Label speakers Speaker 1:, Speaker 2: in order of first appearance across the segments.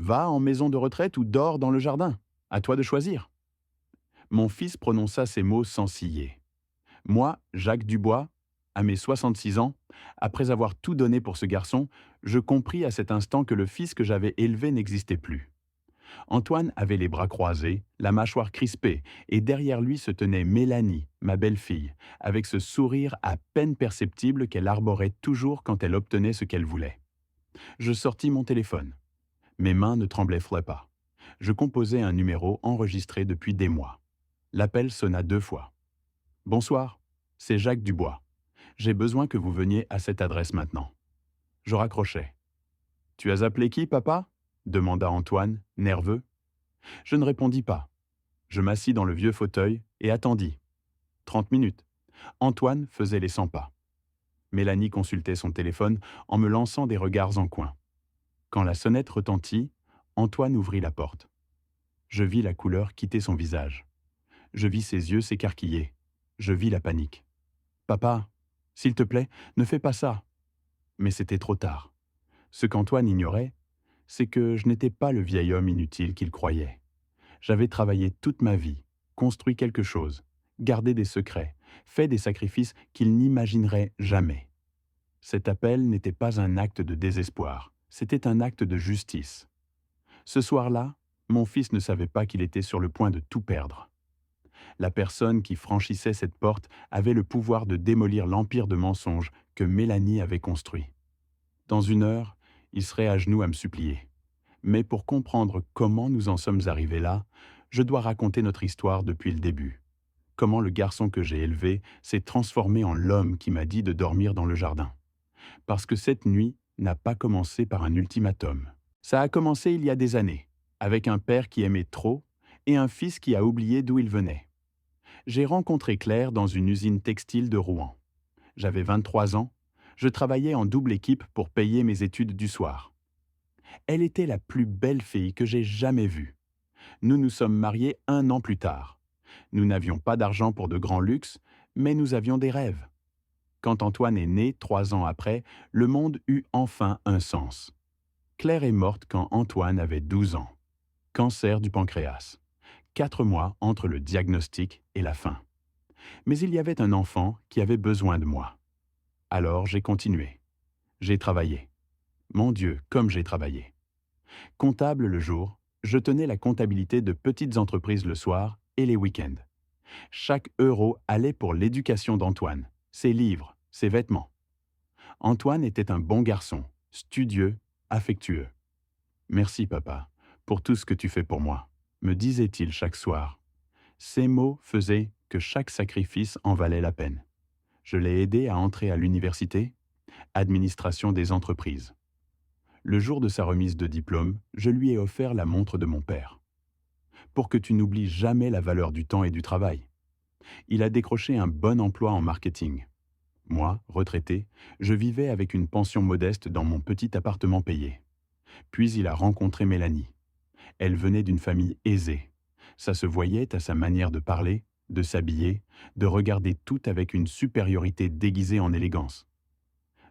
Speaker 1: Va en maison de retraite ou dors dans le jardin. À toi de choisir. Mon fils prononça ces mots sans ciller. Moi, Jacques Dubois, à mes 66 ans, après avoir tout donné pour ce garçon, je compris à cet instant que le fils que j'avais élevé n'existait plus. Antoine avait les bras croisés, la mâchoire crispée, et derrière lui se tenait Mélanie, ma belle-fille, avec ce sourire à peine perceptible qu'elle arborait toujours quand elle obtenait ce qu'elle voulait. Je sortis mon téléphone. Mes mains ne tremblaient pas. Je composais un numéro enregistré depuis des mois. L'appel sonna 2 fois. Bonsoir, c'est Jacques Dubois. J'ai besoin que vous veniez à cette adresse maintenant. Je raccrochai. Tu as appelé qui, papa demanda Antoine, nerveux. Je ne répondis pas. Je m'assis dans le vieux fauteuil et attendis. 30 minutes. Antoine faisait les 100 pas. Mélanie consultait son téléphone en me lançant des regards en coin. Quand la sonnette retentit, Antoine ouvrit la porte. Je vis la couleur quitter son visage. Je vis ses yeux s'écarquiller. Je vis la panique. Papa, s'il te plaît, ne fais pas ça. Mais c'était trop tard. Ce qu'Antoine ignorait, c'est que je n'étais pas le vieil homme inutile qu'il croyait. J'avais travaillé toute ma vie, construit quelque chose, gardé des secrets, fait des sacrifices qu'il n'imaginerait jamais. Cet appel n'était pas un acte de désespoir, c'était un acte de justice. Ce soir-là, mon fils ne savait pas qu'il était sur le point de tout perdre. La personne qui franchissait cette porte avait le pouvoir de démolir l'empire de mensonges que Mélanie avait construit. Dans 1 heure, il serait à genoux à me supplier. Mais pour comprendre comment nous en sommes arrivés là, je dois raconter notre histoire depuis le début. Comment le garçon que j'ai élevé s'est transformé en l'homme qui m'a dit de dormir dans le jardin. Parce que cette nuit n'a pas commencé par un ultimatum. Ça a commencé il y a des années, avec un père qui aimait trop et un fils qui a oublié d'où il venait. J'ai rencontré Claire dans une usine textile de Rouen. J'avais 23 ans, je travaillais en double équipe pour payer mes études du soir. Elle était la plus belle fille que j'ai jamais vue. Nous nous sommes mariés 1 an plus tard. Nous n'avions pas d'argent pour de grands luxes, mais nous avions des rêves. Quand Antoine est né 3 ans après, le monde eut enfin un sens. Claire est morte quand Antoine avait 12 ans. Cancer du pancréas. 4 mois entre le diagnostic et la fin. Mais il y avait un enfant qui avait besoin de moi. Alors j'ai continué. J'ai travaillé. Mon Dieu, comme j'ai travaillé. Comptable le jour, je tenais la comptabilité de petites entreprises le soir et les week-ends. Chaque euro allait pour l'éducation d'Antoine, ses livres, ses vêtements. Antoine était un bon garçon, studieux, affectueux. Merci, papa, pour tout ce que tu fais pour moi, me disait-il chaque soir. Ces mots faisaient que chaque sacrifice en valait la peine. Je l'ai aidé à entrer à l'université, administration des entreprises. Le jour de sa remise de diplôme, je lui ai offert la montre de mon père. Pour que tu n'oublies jamais la valeur du temps et du travail. Il a décroché un bon emploi en marketing. Moi, retraité, je vivais avec une pension modeste dans mon petit appartement payé. Puis il a rencontré Mélanie. Elle venait d'une famille aisée. Ça se voyait à sa manière de parler, de s'habiller, de regarder tout avec une supériorité déguisée en élégance.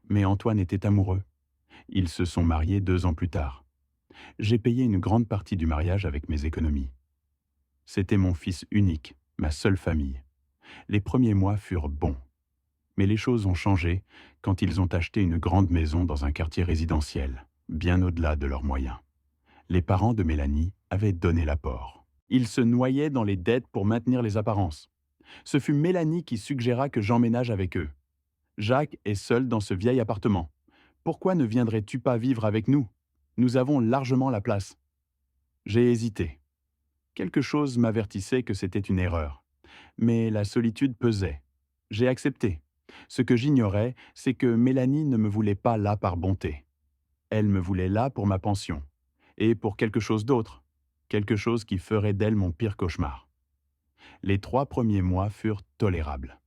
Speaker 1: Mais Antoine était amoureux. Ils se sont mariés 2 ans plus tard. J'ai payé une grande partie du mariage avec mes économies. C'était mon fils unique, ma seule famille. Les premiers mois furent bons. Mais les choses ont changé quand ils ont acheté une grande maison dans un quartier résidentiel, bien au-delà de leurs moyens. Les parents de Mélanie avaient donné l'apport. Ils se noyaient dans les dettes pour maintenir les apparences. Ce fut Mélanie qui suggéra que j'emménage avec eux. Jacques est seul dans ce vieil appartement. Pourquoi ne viendrais-tu pas vivre avec nous? Nous avons largement la place. J'ai hésité. Quelque chose m'avertissait que c'était une erreur. Mais la solitude pesait. J'ai accepté. Ce que j'ignorais, c'est que Mélanie ne me voulait pas là par bonté. Elle me voulait là pour ma pension. Et pour quelque chose d'autre. Quelque chose qui ferait d'elle mon pire cauchemar. Les 3 premiers mois furent tolérables.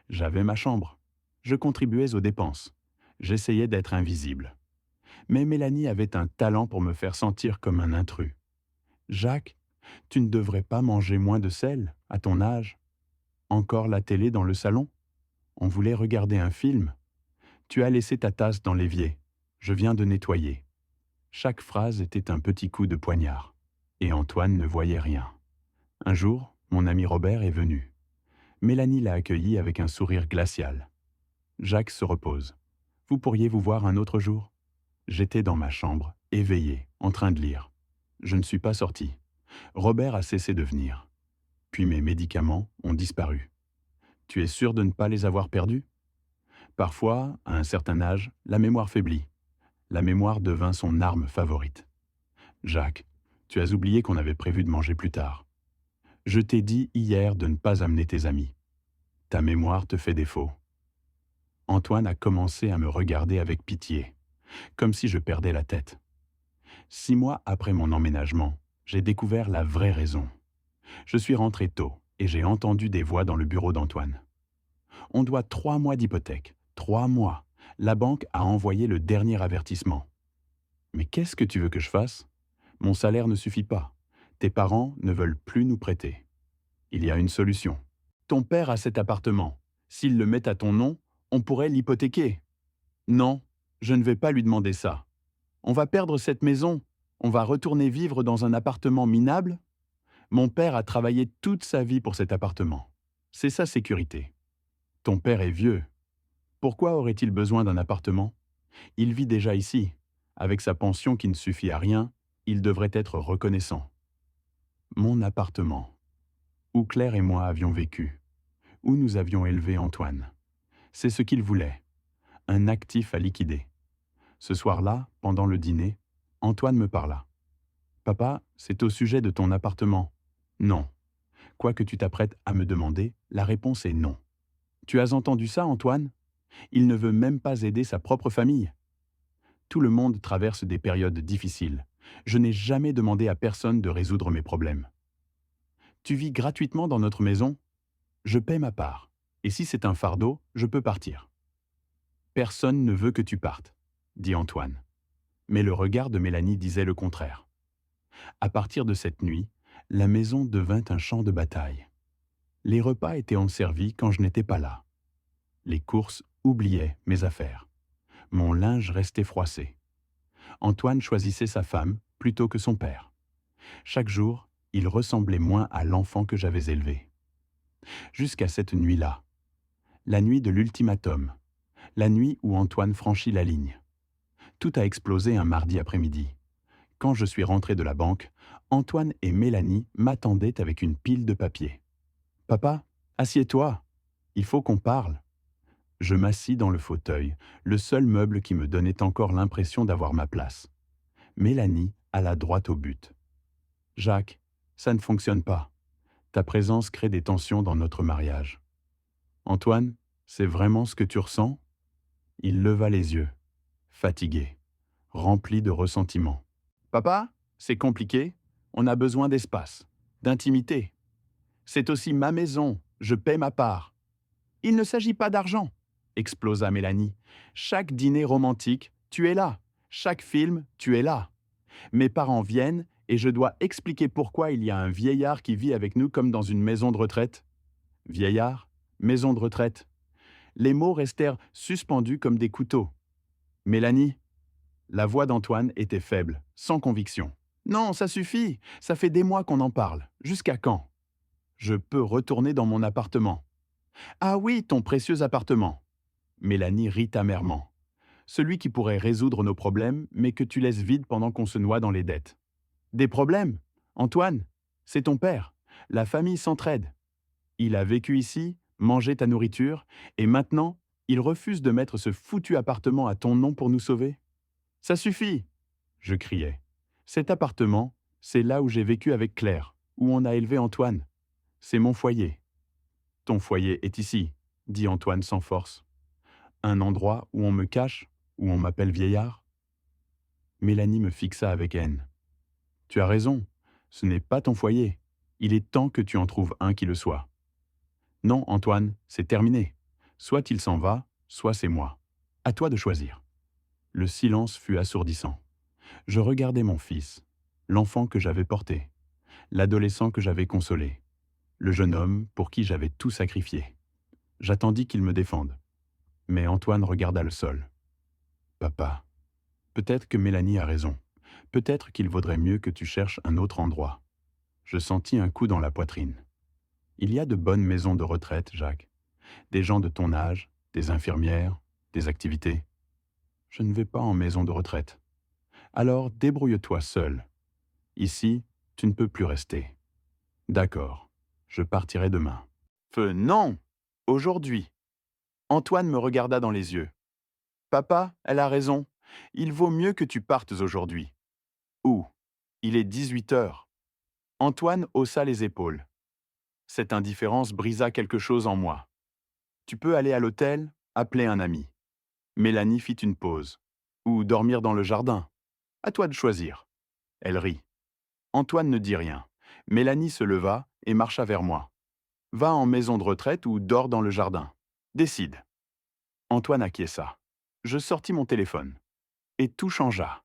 Speaker 1: J'avais ma chambre. Je contribuais aux dépenses. J'essayais d'être invisible. Mais Mélanie avait un talent pour me faire sentir comme un intrus. Jacques, tu ne devrais pas manger moins de sel, à ton âge. Encore la télé dans le salon? On voulait regarder un film. Tu as laissé ta tasse dans l'évier. Je viens de nettoyer. Chaque phrase était un petit coup de poignard. Et Antoine ne voyait rien. Un jour, mon ami Robert est venu. Mélanie l'a accueilli avec un sourire glacial. Jacques se repose. Vous pourriez vous voir un autre jour? J'étais dans ma chambre, éveillé, en train de lire. Je ne suis pas sorti. Robert a cessé de venir. Puis mes médicaments ont disparu. Tu es sûr de ne pas les avoir perdus? Parfois, à un certain âge, la mémoire faiblit. La mémoire devint son arme favorite. Jacques, tu as oublié qu'on avait prévu de manger plus tard. Je t'ai dit hier de ne pas amener tes amis. Ta mémoire te fait défaut. Antoine a commencé à me regarder avec pitié, comme si je perdais la tête. 6 mois après mon emménagement, j'ai découvert la vraie raison. Je suis rentré tôt et j'ai entendu des voix dans le bureau d'Antoine. On doit 3 mois d'hypothèque. 3 mois. La banque a envoyé le dernier avertissement. Mais qu'est-ce que tu veux que je fasse? Mon salaire ne suffit pas. Tes parents ne veulent plus nous prêter. Il y a une solution. Ton père a cet appartement. S'il le met à ton nom, on pourrait l'hypothéquer. Non, je ne vais pas lui demander ça. On va perdre cette maison. On va retourner vivre dans un appartement minable. Mon père a travaillé toute sa vie pour cet appartement. C'est sa sécurité. Ton père est vieux. Pourquoi aurait-il besoin d'un appartement? Il vit déjà ici. Avec sa pension qui ne suffit à rien, il devrait être reconnaissant. Mon appartement. Où Claire et moi avions vécu. Où nous avions élevé Antoine. C'est ce qu'il voulait. Un actif à liquider. Ce soir-là, pendant le dîner, Antoine me parla. Papa, c'est au sujet de ton appartement. Non. Quoi que tu t'apprêtes à me demander, la réponse est non. Tu as entendu ça, Antoine? Il ne veut même pas aider sa propre famille. Tout le monde traverse des périodes difficiles. Je n'ai jamais demandé à personne de résoudre mes problèmes. Tu vis gratuitement dans notre maison? Je paie ma part. Et si c'est un fardeau, je peux partir. Personne ne veut que tu partes, dit Antoine. Mais le regard de Mélanie disait le contraire. À partir de cette nuit, la maison devint un champ de bataille. Les repas étaient servis quand je n'étais pas là. Les courses oubliaient mes affaires. Mon linge restait froissé. Antoine choisissait sa femme plutôt que son père. Chaque jour, il ressemblait moins à l'enfant que j'avais élevé. Jusqu'à cette nuit-là. La nuit de l'ultimatum. La nuit où Antoine franchit la ligne. Tout a explosé un mardi après-midi. Quand je suis rentré de la banque, Antoine et Mélanie m'attendaient avec une pile de papier. « Papa, assieds-toi. Il faut qu'on parle. » Je m'assis dans le fauteuil, le seul meuble qui me donnait encore l'impression d'avoir ma place. Mélanie alla droit au but. « Jacques, ça ne fonctionne pas. Ta présence crée des tensions dans notre mariage. »« Antoine, c'est vraiment ce que tu ressens ?» Il leva les yeux, fatigué, rempli de ressentiment. « Papa, c'est compliqué. On a besoin d'espace, d'intimité. C'est aussi ma maison, je paie ma part. »« Il ne s'agit pas d'argent, » explosa Mélanie. « Chaque dîner romantique, tu es là. Chaque film, tu es là. Mes parents viennent et je dois expliquer pourquoi il y a un vieillard qui vit avec nous comme dans une maison de retraite. » Vieillard, maison de retraite. Les mots restèrent suspendus comme des couteaux. « Mélanie ?» La voix d'Antoine était faible, sans conviction. « Non, ça suffit. Ça fait des mois qu'on en parle. Jusqu'à quand? Je peux retourner dans mon appartement. »« Ah oui, ton précieux appartement. » Mélanie rit amèrement. « Celui qui pourrait résoudre nos problèmes, mais que tu laisses vide pendant qu'on se noie dans les dettes. »« Des problèmes? Antoine, c'est ton père. La famille s'entraide. Il a vécu ici, mangé ta nourriture, et maintenant, il refuse de mettre ce foutu appartement à ton nom pour nous sauver. Ça suffit !» je criais. « Cet appartement, c'est là où j'ai vécu avec Claire, où on a élevé Antoine. C'est mon foyer. »« Ton foyer est ici, » dit Antoine sans force. « Un endroit où on me cache, où on m'appelle vieillard ?» Mélanie me fixa avec haine. « Tu as raison, ce n'est pas ton foyer. Il est temps que tu en trouves un qui le soit. »« Non, Antoine, c'est terminé. Soit il s'en va, soit c'est moi. À toi de choisir. » Le silence fut assourdissant. Je regardais mon fils, l'enfant que j'avais porté, l'adolescent que j'avais consolé, le jeune homme pour qui j'avais tout sacrifié. J'attendis qu'il me défende. Mais Antoine regarda le sol. « Papa, peut-être que Mélanie a raison. Peut-être qu'il vaudrait mieux que tu cherches un autre endroit. Je sentis un coup dans la poitrine. Il y a de bonnes maisons de retraite, Jacques. Des gens de ton âge, des infirmières, des activités. Je ne vais pas en maison de retraite. Alors débrouille-toi seul. Ici, tu ne peux plus rester. D'accord, je partirai demain. Feu, non! Aujourd'hui. Antoine me regarda dans les yeux. Papa, elle a raison. Il vaut mieux que tu partes aujourd'hui. Où? Il est 18 heures. Antoine haussa les épaules. Cette indifférence brisa quelque chose en moi. Tu peux aller à l'hôtel, appeler un ami. Mélanie fit une pause. Ou dormir dans le jardin. À toi de choisir. Elle rit. Antoine ne dit rien. Mélanie se leva et marcha vers moi. Va en maison de retraite ou dors dans le jardin. Décide. Antoine acquiesça. Je sortis mon téléphone. Et tout changea.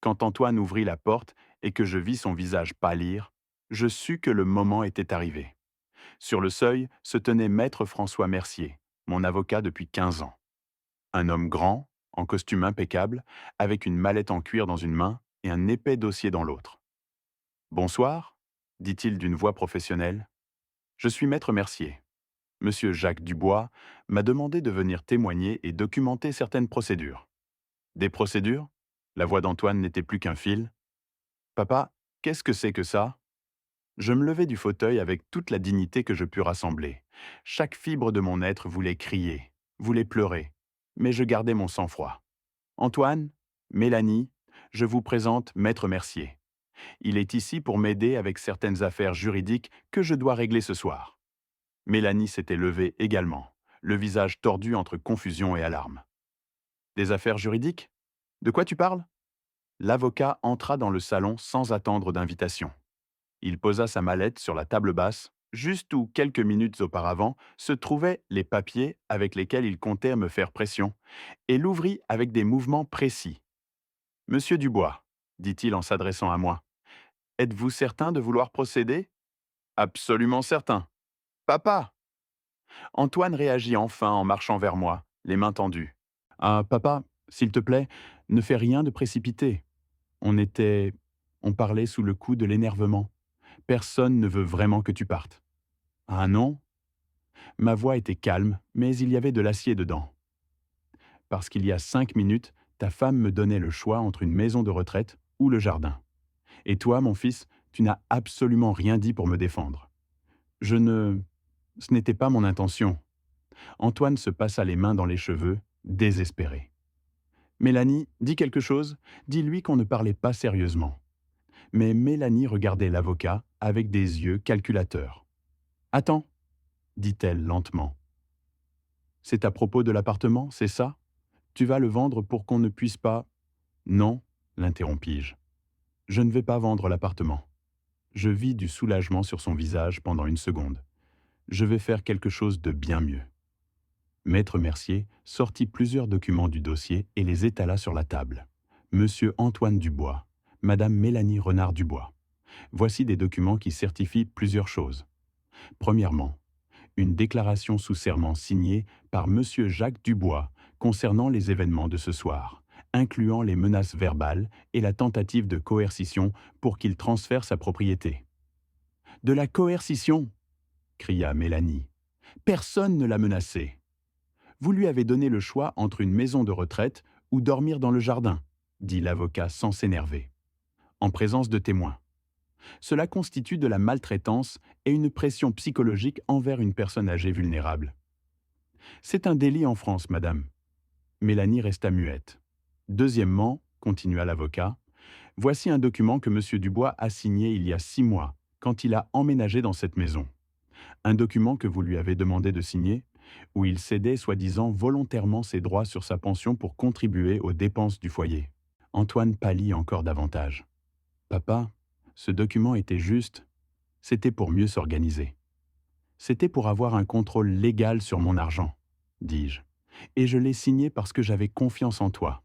Speaker 1: Quand Antoine ouvrit la porte et que je vis son visage pâlir, je sus que le moment était arrivé. Sur le seuil se tenait maître François Mercier, mon avocat depuis 15 ans. Un homme grand, en costume impeccable, avec une mallette en cuir dans une main et un épais dossier dans l'autre. Bonsoir, dit-il d'une voix professionnelle. Je suis maître Mercier. Monsieur Jacques Dubois m'a demandé de venir témoigner et documenter certaines procédures. Des procédures? La voix d'Antoine n'était plus qu'un fil. Papa, qu'est-ce que c'est que ça? Je me levai du fauteuil avec toute la dignité que je pus rassembler. Chaque fibre de mon être voulait crier, voulait pleurer, mais je gardai mon sang-froid. Antoine, Mélanie, je vous présente Maître Mercier. Il est ici pour m'aider avec certaines affaires juridiques que je dois régler ce soir. Mélanie s'était levée également, le visage tordu entre confusion et alarme. Des affaires juridiques? De quoi tu parles? L'avocat entra dans le salon sans attendre d'invitation. Il posa sa mallette sur la table basse, juste où, quelques minutes auparavant, se trouvaient les papiers avec lesquels il comptait me faire pression, et l'ouvrit avec des mouvements précis. Monsieur Dubois, dit-il en s'adressant à moi, êtes-vous certain de vouloir procéder? Absolument certain. Papa! Antoine réagit enfin en marchant vers moi, les mains tendues. Ah, papa, s'il te plaît, ne fais rien de précipité. On parlait sous le coup de l'énervement. Personne ne veut vraiment que tu partes. Ah non? Ma voix était calme, mais il y avait de l'acier dedans. Parce qu'il y a 5 minutes, ta femme me donnait le choix entre une maison de retraite ou le jardin. Et toi, mon fils, tu n'as absolument rien dit pour me défendre. Ce n'était pas mon intention. Antoine se passa les mains dans les cheveux, désespéré. Mélanie, dis quelque chose, dis-lui qu'on ne parlait pas sérieusement. Mais Mélanie regardait l'avocat avec des yeux calculateurs. Attends, dit-elle lentement. C'est à propos de l'appartement, c'est ça? Tu vas le vendre pour qu'on ne puisse pas... Non, l'interrompis-je. Je ne vais pas vendre l'appartement. Je vis du soulagement sur son visage pendant une seconde. Je vais faire quelque chose de bien mieux. Maître Mercier sortit plusieurs documents du dossier et les étala sur la table. Monsieur Antoine Dubois, Madame Mélanie Renard-Dubois. Voici des documents qui certifient plusieurs choses. Premièrement, une déclaration sous serment signée par Monsieur Jacques Dubois concernant les événements de ce soir, incluant les menaces verbales et la tentative de coercition pour qu'il transfère sa propriété. « De la coercition !» cria Mélanie. « Personne ne l'a menacé. Vous lui avez donné le choix entre une maison de retraite ou dormir dans le jardin, dit l'avocat sans s'énerver, en présence de témoins. Cela constitue de la maltraitance et une pression psychologique envers une personne âgée vulnérable. C'est un délit en France, madame. Mélanie resta muette. Deuxièmement, continua l'avocat, voici un document que M. Dubois a signé il y a 6 mois, quand il a emménagé dans cette maison. Un document que vous lui avez demandé de signer, où il cédait soi-disant volontairement ses droits sur sa pension pour contribuer aux dépenses du foyer. Antoine pâlit encore davantage. Papa, ce document était juste, c'était pour mieux s'organiser. C'était pour avoir un contrôle légal sur mon argent, dis-je, et je l'ai signé parce que j'avais confiance en toi.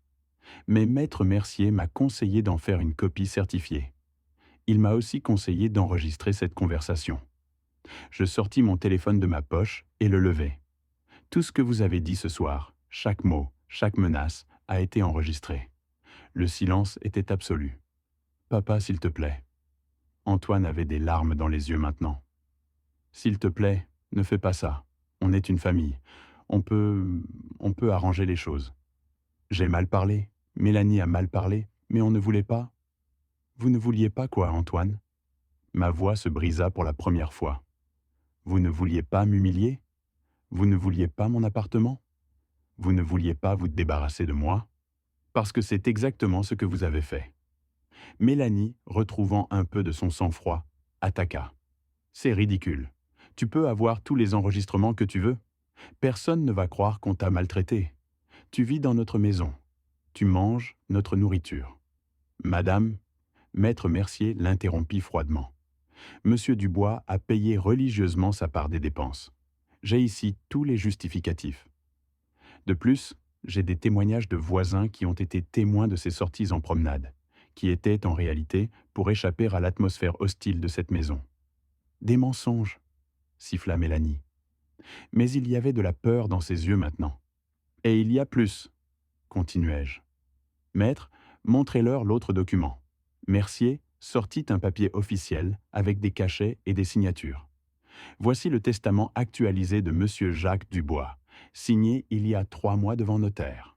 Speaker 1: Mais Maître Mercier m'a conseillé d'en faire une copie certifiée. Il m'a aussi conseillé d'enregistrer cette conversation. Je sortis mon téléphone de ma poche et le levai. Tout ce que vous avez dit ce soir, chaque mot, chaque menace, a été enregistré. Le silence était absolu. Papa, s'il te plaît. Antoine avait des larmes dans les yeux maintenant. S'il te plaît, ne fais pas ça. On est une famille. On peut... on peut arranger les choses. J'ai mal parlé. Mélanie a mal parlé. Mais on ne voulait pas. Vous ne vouliez pas quoi, Antoine? Ma voix se brisa pour la première fois. Vous ne vouliez pas m'humilier? Vous ne vouliez pas mon appartement? Vous ne vouliez pas vous débarrasser de moi? Parce que c'est exactement ce que vous avez fait. Mélanie, retrouvant un peu de son sang-froid, attaqua. C'est ridicule. Tu peux avoir tous les enregistrements que tu veux. Personne ne va croire qu'on t'a maltraité. Tu vis dans notre maison. Tu manges notre nourriture. Madame, Maître Mercier l'interrompit froidement. Monsieur Dubois a payé religieusement sa part des dépenses. J'ai ici tous les justificatifs. De plus, j'ai des témoignages de voisins qui ont été témoins de ces sorties en promenade, qui étaient en réalité pour échapper à l'atmosphère hostile de cette maison. Des mensonges, siffla Mélanie. Mais il y avait de la peur dans ses yeux maintenant. Et il y a plus, continuai-je. Maître, montrez-leur l'autre document. Mercier sortit un papier officiel avec des cachets et des signatures. Voici le testament actualisé de Monsieur Jacques Dubois, signé il y a 3 mois devant notaire.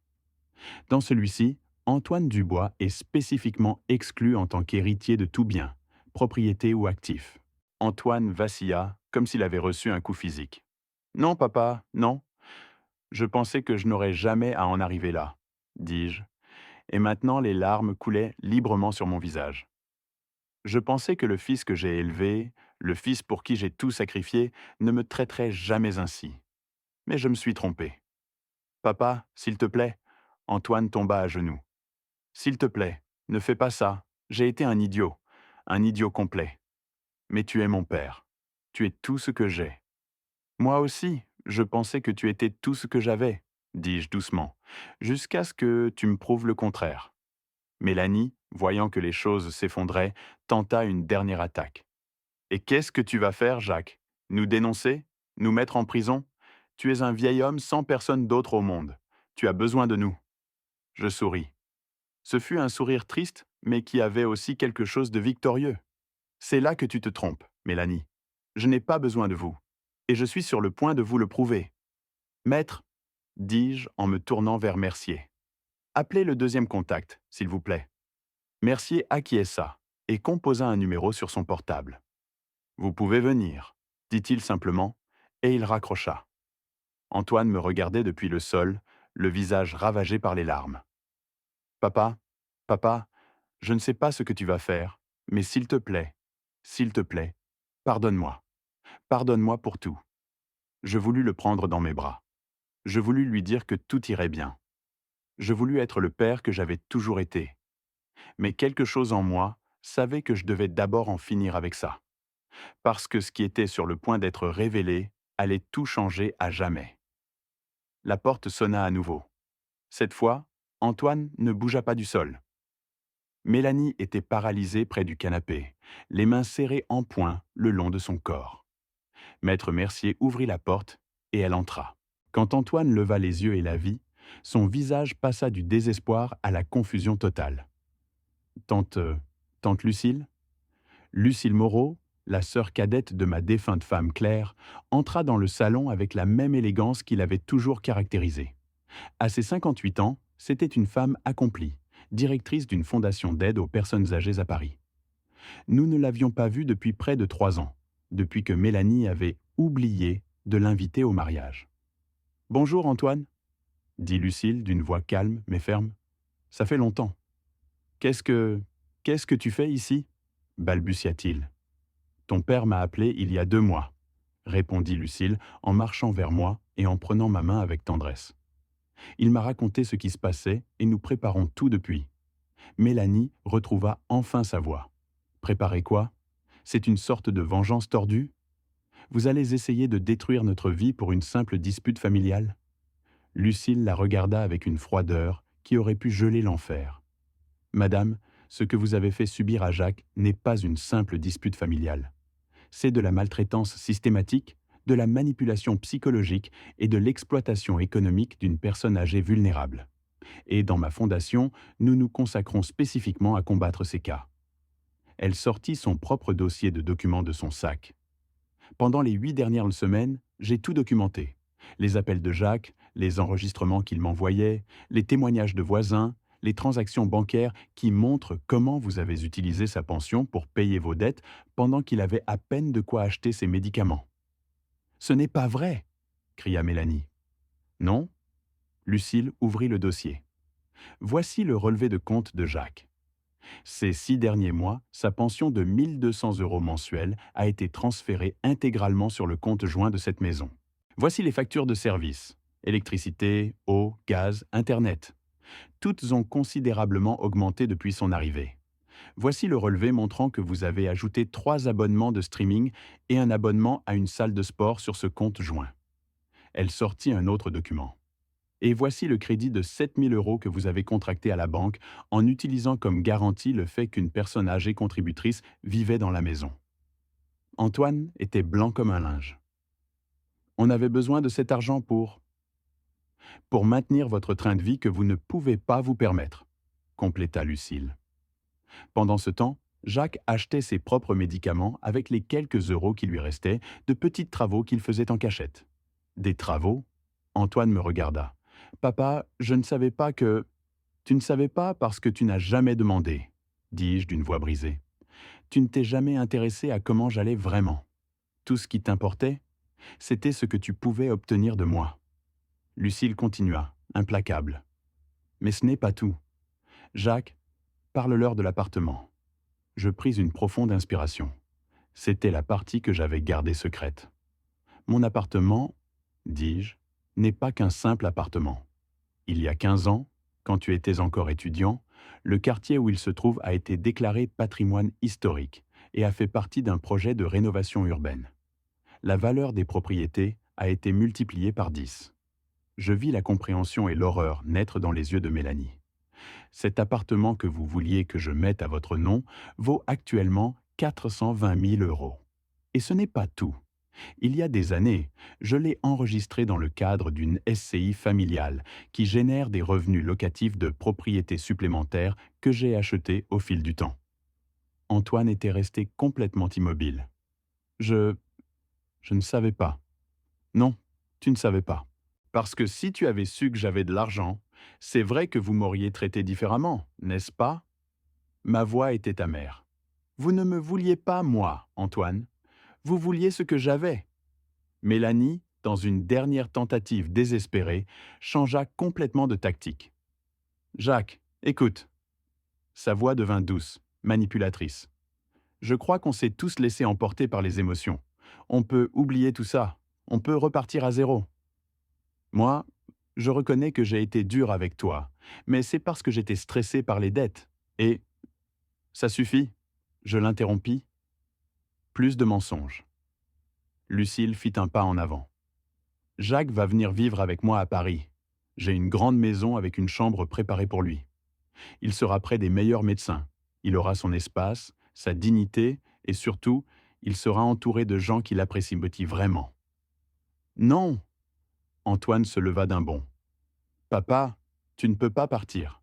Speaker 1: Dans celui-ci, Antoine Dubois est spécifiquement exclu en tant qu'héritier de tout bien, propriété ou actif. Antoine vacilla comme s'il avait reçu un coup physique. « Non, papa, non. Je pensais que je n'aurais jamais à en arriver là, » dis-je, et maintenant les larmes coulaient librement sur mon visage. Je pensais que le fils que j'ai élevé, le fils pour qui j'ai tout sacrifié, ne me traiterait jamais ainsi. Mais je me suis trompé. « Papa, s'il te plaît. » Antoine tomba à genoux. « S'il te plaît, ne fais pas ça. J'ai été un idiot complet. Mais tu es mon père. Tu es tout ce que j'ai. » « Moi aussi, je pensais que tu étais tout ce que j'avais, » dis-je doucement, « jusqu'à ce que tu me prouves le contraire. » Mélanie, voyant que les choses s'effondraient, tenta une dernière attaque. « Et qu'est-ce que tu vas faire, Jacques? Nous dénoncer? Nous mettre en prison? Tu es un vieil homme sans personne d'autre au monde. Tu as besoin de nous. » Je souris. Ce fut un sourire triste, mais qui avait aussi quelque chose de victorieux. « C'est là que tu te trompes, Mélanie. Je n'ai pas besoin de vous. Et je suis sur le point de vous le prouver. Maître, dis-je en me tournant vers Mercier. Appelez le deuxième contact, s'il vous plaît. Mercier acquiesça et composa un numéro sur son portable. Vous pouvez venir, dit-il simplement, et il raccrocha. Antoine me regardait depuis le sol, le visage ravagé par les larmes. Papa, je ne sais pas ce que tu vas faire, mais s'il te plaît, pardonne-moi. Pardonne-moi pour tout. Je voulus le prendre dans mes bras. Je voulus lui dire que tout irait bien. Je voulus être le père que j'avais toujours été. Mais quelque chose en moi savait que je devais d'abord en finir avec ça. Parce que ce qui était sur le point d'être révélé allait tout changer à jamais. La porte sonna à nouveau. Cette fois, Antoine ne bougea pas du sol. Mélanie était paralysée près du canapé, les mains serrées en poing le long de son corps. Maître Mercier ouvrit la porte et elle entra. Quand Antoine leva les yeux et la vit, son visage passa du désespoir à la confusion totale. Tante Lucille? Lucille Moreau, la sœur cadette de ma défunte femme Claire, entra dans le salon avec la même élégance qui l'avait toujours caractérisée. À ses 58 ans, c'était une femme accomplie, directrice d'une fondation d'aide aux personnes âgées à Paris. Nous ne l'avions pas vue depuis près de 3 ans, depuis que Mélanie avait oublié de l'inviter au mariage. « Bonjour Antoine, » dit Lucille d'une voix calme mais ferme. « Ça fait longtemps. »« Qu'est-ce que tu fais ici ?» balbutia-t-il. « Ton père m'a appelé il y a 2 mois, » répondit Lucille en marchant vers moi et en prenant ma main avec tendresse. Il m'a raconté ce qui se passait et nous préparons tout depuis. Mélanie retrouva enfin sa voix. « Préparer quoi? C'est une sorte de vengeance tordue? Vous allez essayer de détruire notre vie pour une simple dispute familiale ?» Lucille la regarda avec une froideur qui aurait pu geler l'enfer. « Madame, ce que vous avez fait subir à Jacques n'est pas une simple dispute familiale. C'est de la maltraitance systématique, de la manipulation psychologique et de l'exploitation économique d'une personne âgée vulnérable. Et dans ma fondation, nous nous consacrons spécifiquement à combattre ces cas. Elle sortit son propre dossier de documents de son sac. Pendant les 8 dernières semaines, j'ai tout documenté. Les appels de Jacques, les enregistrements qu'il m'envoyait, les témoignages de voisins, les transactions bancaires qui montrent comment vous avez utilisé sa pension pour payer vos dettes pendant qu'il avait à peine de quoi acheter ses médicaments. Ce n'est pas vrai, cria Mélanie. Non? Lucille ouvrit le dossier. Voici le relevé de compte de Jacques. Ces 6 derniers mois, sa pension de 1 200 € mensuels a été transférée intégralement sur le compte joint de cette maison. Voici les factures de services. Électricité, eau, gaz, Internet. Toutes ont considérablement augmenté depuis son arrivée. Voici le relevé montrant que vous avez ajouté 3 abonnements de streaming et un abonnement à une salle de sport sur ce compte joint. Elle sortit un autre document. Et voici le crédit de 7 000 € que vous avez contracté à la banque en utilisant comme garantie le fait qu'une personne âgée contributrice vivait dans la maison. Antoine était blanc comme un linge. On avait besoin de cet argent pour maintenir votre train de vie que vous ne pouvez pas vous permettre, compléta Lucille. Pendant ce temps, Jacques achetait ses propres médicaments avec les quelques euros qui lui restaient de petits travaux qu'il faisait en cachette. Des travaux? Antoine me regarda. Papa, je ne savais pas que... Tu ne savais pas parce que tu n'as jamais demandé, dis-je d'une voix brisée. Tu ne t'es jamais intéressé à comment j'allais vraiment. Tout ce qui t'importait, c'était ce que tu pouvais obtenir de moi. Lucille continua, implacable. Mais ce n'est pas tout. Jacques, parle-leur de l'appartement. Je pris une profonde inspiration. C'était la partie que j'avais gardée secrète. Mon appartement, dis-je, n'est pas qu'un simple appartement. Il y a 15 ans, quand tu étais encore étudiant, le quartier où il se trouve a été déclaré patrimoine historique et a fait partie d'un projet de rénovation urbaine. La valeur des propriétés a été multipliée par 10. Je vis la compréhension et l'horreur naître dans les yeux de Mélanie. Cet appartement que vous vouliez que je mette à votre nom vaut actuellement 420 000 €. Et ce n'est pas tout. Il y a des années, je l'ai enregistré dans le cadre d'une SCI familiale qui génère des revenus locatifs de propriétés supplémentaires que j'ai achetées au fil du temps. Antoine était resté complètement immobile. Je ne savais pas. Non, tu ne savais pas. Parce que si tu avais su que j'avais de l'argent, c'est vrai que vous m'auriez traité différemment, n'est-ce pas? Ma voix était amère. Vous ne me vouliez pas, moi, Antoine. Vous vouliez ce que j'avais. Mélanie, dans une dernière tentative désespérée, changea complètement de tactique. Jacques, écoute. Sa voix devint douce, manipulatrice. Je crois qu'on s'est tous laissés emporter par les émotions. On peut oublier tout ça. On peut repartir à zéro. Moi, je reconnais que j'ai été dur avec toi, mais c'est parce que j'étais stressé par les dettes. Et... Ça suffit, je l'interrompis. Plus de mensonges. Lucille fit un pas en avant. Jacques va venir vivre avec moi à Paris. J'ai une grande maison avec une chambre préparée pour lui. Il sera près des meilleurs médecins. Il aura son espace, sa dignité et surtout, il sera entouré de gens qui l'apprécient vraiment. Non! Antoine se leva d'un bond. Papa, tu ne peux pas partir.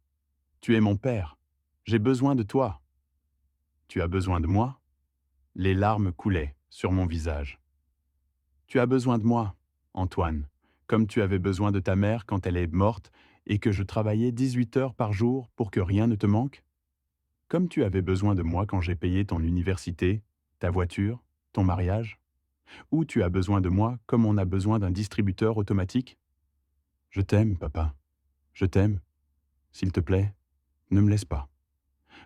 Speaker 1: Tu es mon père. J'ai besoin de toi. Tu as besoin de moi? Les larmes coulaient sur mon visage. Tu as besoin de moi, Antoine, comme tu avais besoin de ta mère quand elle est morte et que je travaillais 18 heures par jour pour que rien ne te manque? Comme tu avais besoin de moi quand j'ai payé ton université, ta voiture, ton mariage? Ou tu as besoin de moi comme on a besoin d'un distributeur automatique? Je t'aime, papa. Je t'aime. S'il te plaît, ne me laisse pas.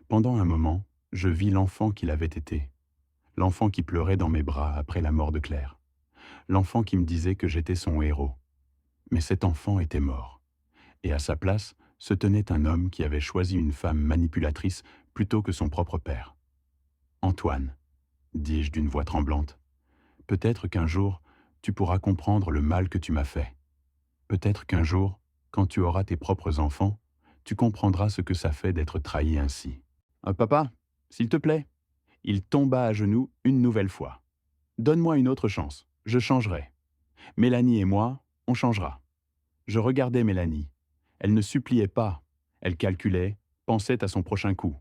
Speaker 1: Pendant un moment, je vis l'enfant qu'il avait été. L'enfant qui pleurait dans mes bras après la mort de Claire. L'enfant qui me disait que j'étais son héros. Mais cet enfant était mort. Et à sa place se tenait un homme qui avait choisi une femme manipulatrice plutôt que son propre père. Antoine, dis-je d'une voix tremblante, peut-être qu'un jour, tu pourras comprendre le mal que tu m'as fait. Peut-être qu'un jour, quand tu auras tes propres enfants, tu comprendras ce que ça fait d'être trahi ainsi. Papa, s'il te plaît. Il tomba à genoux une nouvelle fois. Donne-moi une autre chance, je changerai. Mélanie et moi, on changera. Je regardais Mélanie. Elle ne suppliait pas. Elle calculait, pensait à son prochain coup.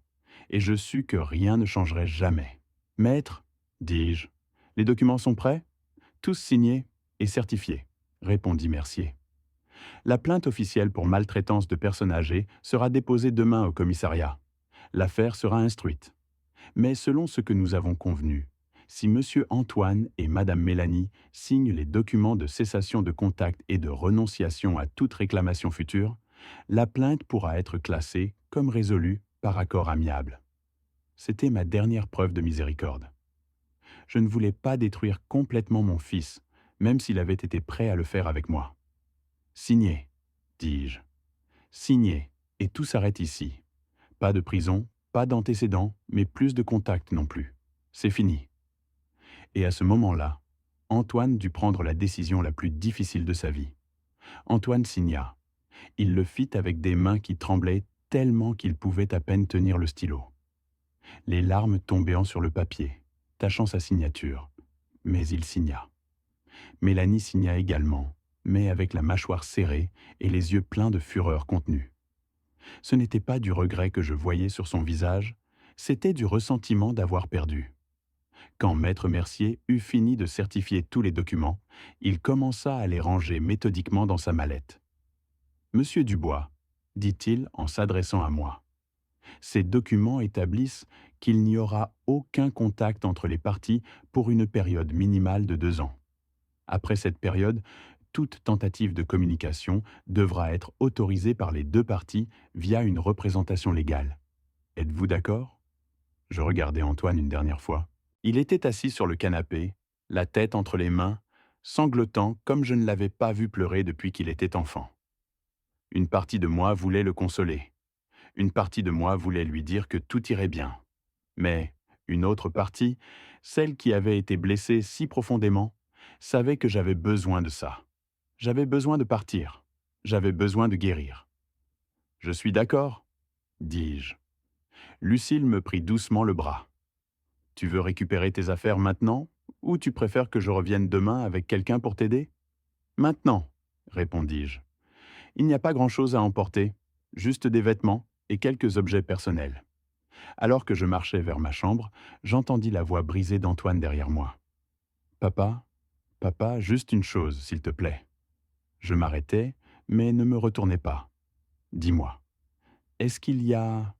Speaker 1: et je sus que rien ne changerait jamais. Maître, dis-je, les documents sont prêts? Tous signés et certifiés, répondit Mercier. La plainte officielle pour maltraitance de personnes âgées sera déposée demain au commissariat. L'affaire sera instruite. Mais selon ce que nous avons convenu, si M. Antoine et Mme Mélanie signent les documents de cessation de contact et de renonciation à toute réclamation future, la plainte pourra être classée comme résolue par accord amiable. C'était ma dernière preuve de miséricorde. Je ne voulais pas détruire complètement mon fils, même s'il avait été prêt à le faire avec moi. Signez, dis-je. Signez, et tout s'arrête ici. Pas de prison, pas d'antécédents, mais plus de contact non plus. C'est fini. Et à ce moment-là, Antoine dut prendre la décision la plus difficile de sa vie. Antoine signa. Il le fit avec des mains qui tremblaient tellement qu'il pouvait à peine tenir le stylo. Les larmes tombaient sur le papier, tachant sa signature. Mais il signa. Mélanie signa également, mais avec la mâchoire serrée et les yeux pleins de fureur contenue. Ce n'était pas du regret que je voyais sur son visage, c'était du ressentiment d'avoir perdu. Quand Maître Mercier eut fini de certifier tous les documents, il commença à les ranger méthodiquement dans sa mallette. « Monsieur Dubois, dit-il en s'adressant à moi, ces documents établissent qu'il n'y aura aucun contact entre les parties pour une période minimale de 2 ans. Après cette période, toute tentative de communication devra être autorisée par les 2 parties via une représentation légale. Êtes-vous d'accord ?» Je regardai Antoine une dernière fois. Il était assis sur le canapé, la tête entre les mains, sanglotant comme je ne l'avais pas vu pleurer depuis qu'il était enfant. Une partie de moi voulait le consoler. Une partie de moi voulait lui dire que tout irait bien. Mais une autre partie, celle qui avait été blessée si profondément, savait que j'avais besoin de ça. J'avais besoin de partir. J'avais besoin de guérir. « Je suis d'accord, » dis-je. Lucille me prit doucement le bras. « Tu veux récupérer tes affaires maintenant, ou tu préfères que je revienne demain avec quelqu'un pour t'aider ?»« Maintenant, » répondis-je. « Il n'y a pas grand-chose à emporter, juste des vêtements et quelques objets personnels. » Alors que je marchais vers ma chambre, j'entendis la voix brisée d'Antoine derrière moi. « Papa, papa, juste une chose, s'il te plaît. » Je m'arrêtai, mais ne me retournai pas. « Dis-moi, est-ce qu'il y a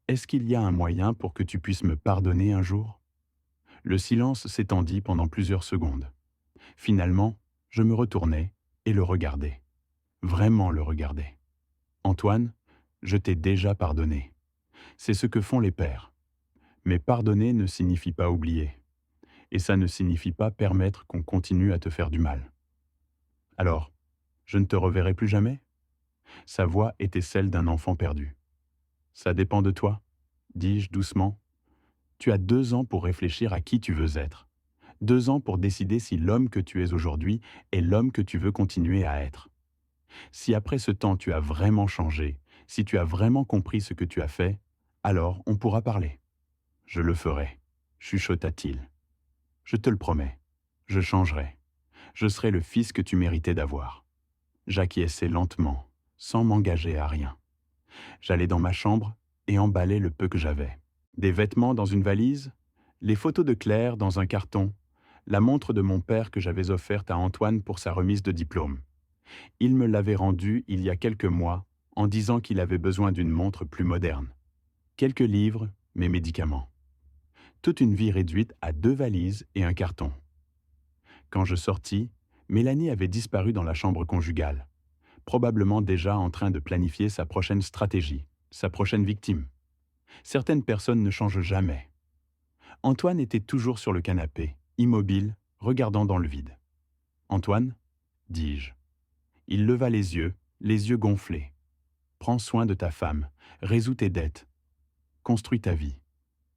Speaker 1: un moyen pour que tu puisses me pardonner un jour ?» Le silence s'étendit pendant plusieurs secondes. Finalement, je me retournai et le regardai. Vraiment le regardai. « Antoine, je t'ai déjà pardonné. C'est ce que font les pères. Mais pardonner ne signifie pas oublier. Et ça ne signifie pas permettre qu'on continue à te faire du mal. Alors, je ne te reverrai plus jamais ?» Sa voix était celle d'un enfant perdu. « Ça dépend de toi, » dis-je doucement. « Tu as 2 ans pour réfléchir à qui tu veux être. 2 ans pour décider si l'homme que tu es aujourd'hui est l'homme que tu veux continuer à être. Si après ce temps tu as vraiment changé, si tu as vraiment compris ce que tu as fait, alors on pourra parler. »« Je le ferai, » chuchota-t-il. « Je te le promets, je changerai. Je serai le fils que tu méritais d'avoir. » J'acquiesçai lentement, sans m'engager à rien. J'allai dans ma chambre et emballai le peu que j'avais. Des vêtements dans une valise, les photos de Claire dans un carton, la montre de mon père que j'avais offerte à Antoine pour sa remise de diplôme. Il me l'avait rendue il y a quelques mois en disant qu'il avait besoin d'une montre plus moderne. Quelques livres, mes médicaments. Toute une vie réduite à 2 valises et un carton. Quand je sortis, Mélanie avait disparu dans la chambre conjugale, probablement déjà en train de planifier sa prochaine stratégie, sa prochaine victime. Certaines personnes ne changent jamais. Antoine était toujours sur le canapé, immobile, regardant dans le vide. « Antoine ?» dis-je. Il leva les yeux gonflés. « Prends soin de ta femme, résous tes dettes. Construis ta vie.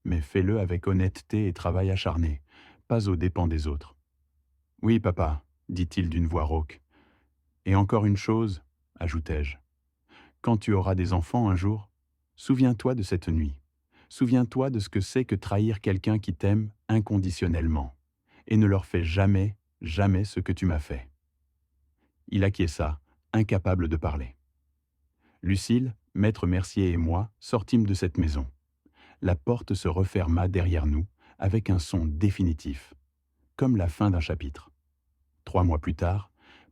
Speaker 1: Mais fais-le avec honnêteté et travail acharné, pas aux dépens des autres. »« Oui, papa, » dit-il d'une voix rauque. « Et encore une chose, » ajoutai-je. « Quand tu auras des enfants un jour, souviens-toi de cette nuit. Souviens-toi de ce que c'est que trahir quelqu'un qui t'aime inconditionnellement. Et ne leur fais jamais, jamais ce que tu m'as fait. » Il acquiesça, incapable de parler. Lucille, Maître Mercier et moi sortîmes de cette maison. La porte se referma derrière nous avec un son définitif, comme la fin d'un chapitre. 3 mois plus tard,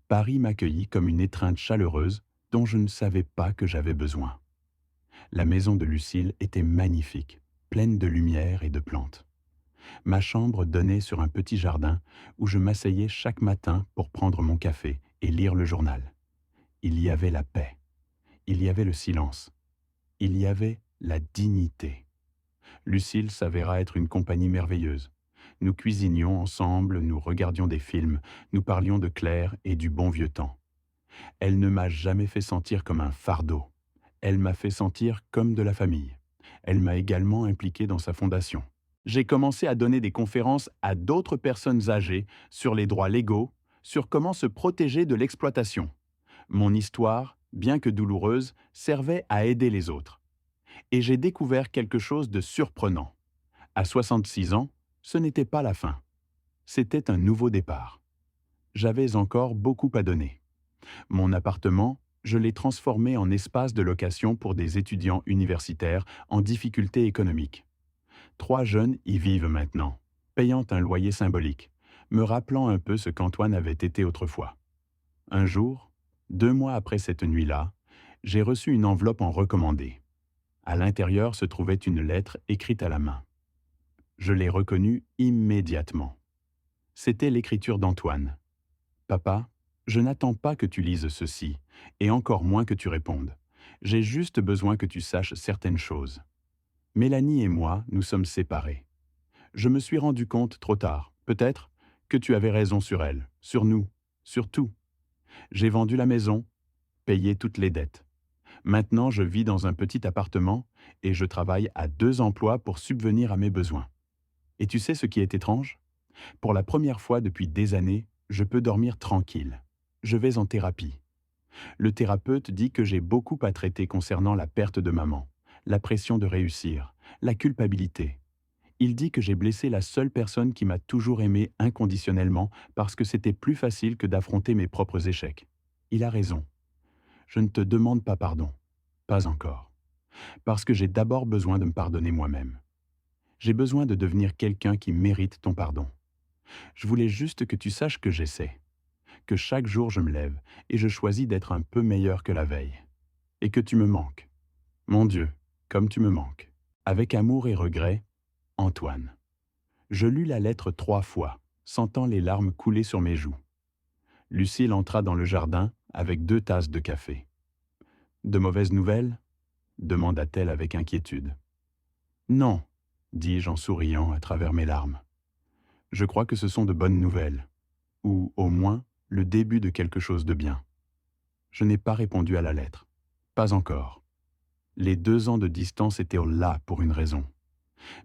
Speaker 1: Paris m'accueillit comme une étreinte chaleureuse dont je ne savais pas que j'avais besoin. La maison de Lucille était magnifique, pleine de lumière et de plantes. Ma chambre donnait sur un petit jardin où je m'asseyais chaque matin pour prendre mon café et lire le journal. Il y avait la paix, il y avait le silence, il y avait la dignité. Lucille s'avéra être une compagnie merveilleuse. Nous cuisinions ensemble, nous regardions des films, nous parlions de Claire et du bon vieux temps. Elle ne m'a jamais fait sentir comme un fardeau. Elle m'a fait sentir comme de la famille. Elle m'a également impliqué dans sa fondation. J'ai commencé à donner des conférences à d'autres personnes âgées sur les droits légaux, sur comment se protéger de l'exploitation. Mon histoire, bien que douloureuse, servait à aider les autres. Et j'ai découvert quelque chose de surprenant. À 66 ans, ce n'était pas la fin. C'était un nouveau départ. J'avais encore beaucoup à donner. Mon appartement, je l'ai transformé en espace de location pour des étudiants universitaires en difficulté économique. 3 jeunes y vivent maintenant, payant un loyer symbolique, me rappelant un peu ce qu'Antoine avait été autrefois. Un jour, 2 mois après cette nuit-là, j'ai reçu une enveloppe en recommandé. À l'intérieur se trouvait une lettre écrite à la main. Je l'ai reconnue immédiatement. C'était l'écriture d'Antoine. « Papa, je n'attends pas que tu lises ceci, et encore moins que tu répondes. J'ai juste besoin que tu saches certaines choses. Mélanie et moi, nous sommes séparés. Je me suis rendu compte trop tard, peut-être, que tu avais raison sur elle, sur nous, sur tout. J'ai vendu la maison, payé toutes les dettes. Maintenant, je vis dans un petit appartement et je travaille à 2 emplois pour subvenir à mes besoins. Et tu sais ce qui est étrange? Pour la première fois depuis des années, je peux dormir tranquille. Je vais en thérapie. Le thérapeute dit que j'ai beaucoup à traiter concernant la perte de maman, la pression de réussir, la culpabilité. Il dit que j'ai blessé la seule personne qui m'a toujours aimé inconditionnellement parce que c'était plus facile que d'affronter mes propres échecs. Il a raison. Je ne te demande pas pardon. Pas encore. Parce que j'ai d'abord besoin de me pardonner moi-même. J'ai besoin de devenir quelqu'un qui mérite ton pardon. Je voulais juste que tu saches que j'essaie, que chaque jour je me lève et je choisis d'être un peu meilleur que la veille. Et que tu me manques. Mon Dieu, comme tu me manques. Avec amour et regret, Antoine. Je lus la lettre 3 fois, sentant les larmes couler sur mes joues. Lucille entra dans le jardin avec 2 tasses de café. « De mauvaises nouvelles ?» demanda-t-elle avec inquiétude. « Non, » dis-je en souriant à travers mes larmes. « Je crois que ce sont de bonnes nouvelles, ou au moins le début de quelque chose de bien. » Je n'ai pas répondu à la lettre. Pas encore. Les 2 ans de distance étaient là pour une raison.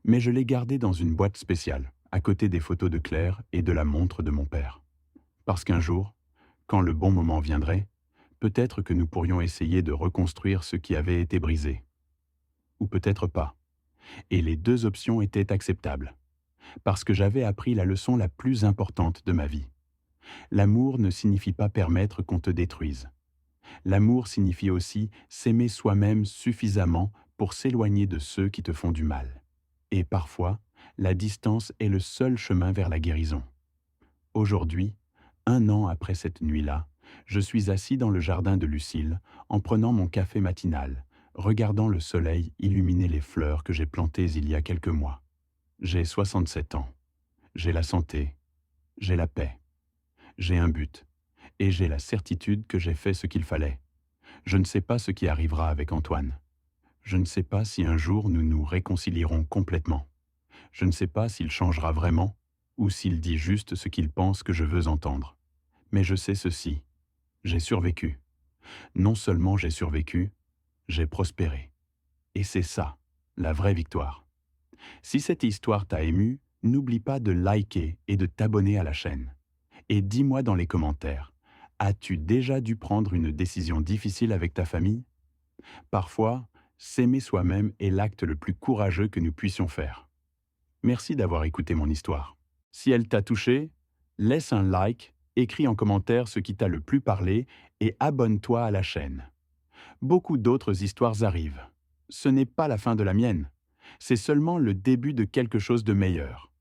Speaker 1: Mais je l'ai gardée dans une boîte spéciale, à côté des photos de Claire et de la montre de mon père. Parce qu'un jour, quand le bon moment viendrait, peut-être que nous pourrions essayer de reconstruire ce qui avait été brisé. Ou peut-être pas. Et les 2 options étaient acceptables. Parce que j'avais appris la leçon la plus importante de ma vie. L'amour ne signifie pas permettre qu'on te détruise. L'amour signifie aussi s'aimer soi-même suffisamment pour s'éloigner de ceux qui te font du mal. Et parfois, la distance est le seul chemin vers la guérison. Aujourd'hui, 1 an après cette nuit-là, je suis assis dans le jardin de Lucille, en prenant mon café matinal, regardant le soleil illuminer les fleurs que j'ai plantées il y a quelques mois. J'ai 67 ans. J'ai la santé. J'ai la paix. J'ai un but. Et j'ai la certitude que j'ai fait ce qu'il fallait. Je ne sais pas ce qui arrivera avec Antoine. Je ne sais pas si un jour nous nous réconcilierons complètement. Je ne sais pas s'il changera vraiment ou s'il dit juste ce qu'il pense que je veux entendre. Mais je sais ceci. J'ai survécu. Non seulement j'ai survécu, j'ai prospéré. Et c'est ça, la vraie victoire. Si cette histoire t'a ému, n'oublie pas de liker et de t'abonner à la chaîne. Et dis-moi dans les commentaires, as-tu déjà dû prendre une décision difficile avec ta famille? Parfois, s'aimer soi-même est l'acte le plus courageux que nous puissions faire. Merci d'avoir écouté mon histoire. Si elle t'a touché, laisse un like, écris en commentaire ce qui t'a le plus parlé et abonne-toi à la chaîne. Beaucoup d'autres histoires arrivent. Ce n'est pas la fin de la mienne. C'est seulement le début de quelque chose de meilleur.